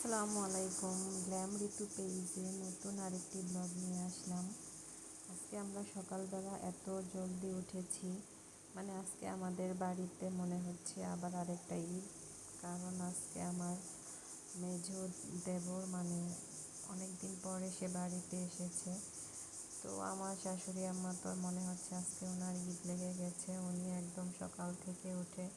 আসসালামু আলাইকুম। গ্ল্যাম ঋতু পেইজে নতুন আরেকটি ব্লগ নিয়ে আসলাম। আজকে আমরা সকালবেলা এত জলদি উঠেছি, মানে আজকে আমাদের বাড়িতে মনে হচ্ছে আবার আরেকটা ঈদ। কারণ আজকে আমার মেজো দেবর অনেক দিন পরে সে বাড়িতে এসেছে। তো আমার শাশুড়ি আম্মা তো মনে হচ্ছে আজকে ওনার ঈদ লেগে গেছে। উনি একদম সকাল থেকে উঠে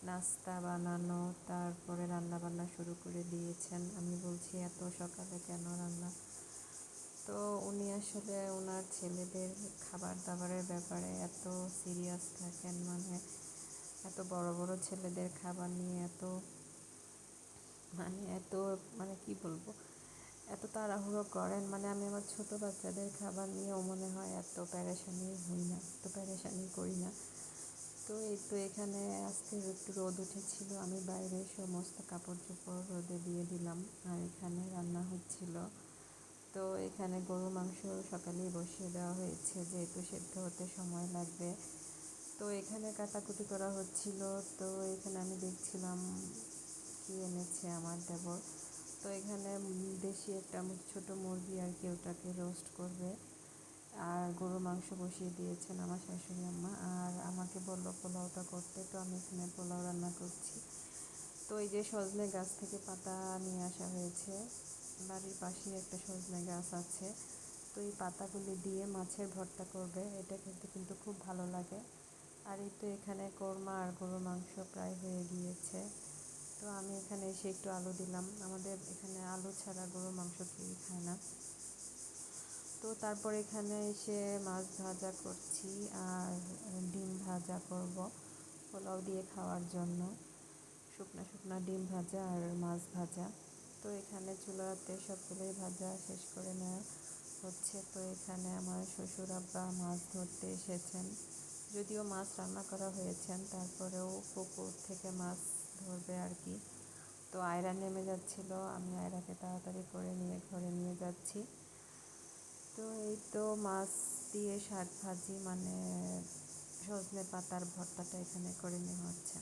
নাস্তা বানানো, তারপরে রান্না বান্না শুরু করে দিয়েছেন। আমি বলছি এত সকালে কেন রান্না? তো উনি আসলে ওনার ছেলেদের খাবার দাবারের ব্যাপারে এত সিরিয়াস থাকেন, এত বড় বড় ছেলেদের খাবার নিয়ে এত কি বলবো, এত তাড়াহুড়ো করেন। আমি আমার ছোট বাচ্চাদের খাবার নিয়েও মনে হয় এত প্যারেশানি করি না। তো এই তো এখানে আজকে একটু রোদ উঠেছিল, আমি বাইরে সমস্ত কাপড় চোপড় রোদে দিয়ে দিলাম। আর এখানে রান্না হচ্ছিল। তো এখানে গরু মাংস সকালেই বসিয়ে দেওয়া হয়েছে, যেহেতু সেদ্ধ হতে সময় লাগবে। তো এখানে কাটাকুটি করা হচ্ছিল। তো এখানে আমি দেখছিলাম কি এনেছে আমার দেবর। তো এখানে দেশি একটা ছোট মুরগি আর কি, ওটাকে রোস্ট করবে। আর গরু মাংস বসিয়ে দিয়েছেন আমার শাশুড়ি আম্মা, আর আমাকে বললো পোলাওটা করতে। তো আমি এখানে পোলাও রান্না করছি। তো এই যে সজনে গাছ থেকে পাতা নিয়ে আসা হয়েছে, বাড়ির পাশেই একটা সজনে গাছ আছে। তো এই পাতাগুলি দিয়ে মাছের ভর্তা করবে, এটা খেতে কিন্তু খুব ভালো লাগে। আর এই তো এখানে কোরমা আর গরু মাংস প্রায় হয়ে গিয়েছে। তো আমি এখানে এসে একটু আলু দিলাম। আমাদের এখানে আলু ছাড়া গরু মাংস কেউই খায় না। তো তারপর এখানে এসে মাছ ভাজা করছি আর ডিম ভাজা করব পোলাও দিয়ে খাওয়ার জন্য। শুকনা শুকনা ডিম ভাজা আর মাছ ভাজা। তো এখানে চুলাতে সবগুলোই ভাজা শেষ করে নেওয়া হচ্ছে। তো এখানে আমার শ্বশুর আব্বা মাছ ধরতে এসেছেন, যদিও মাছ রান্না করা হয়েছেন, তারপরেও পুকুর থেকে মাছ ধরবে আর কি। তো আয়রা নেমে যাচ্ছিল, আমি আয়রাকে তাড়াতাড়ি করে নিয়ে ঘরে নিয়ে যাচ্ছি। তো এই তো মাছ দিয়ে শাক ভাজি, সজনে পাতার ভর্তাটা এখানে করে নেওয়া হচ্ছে।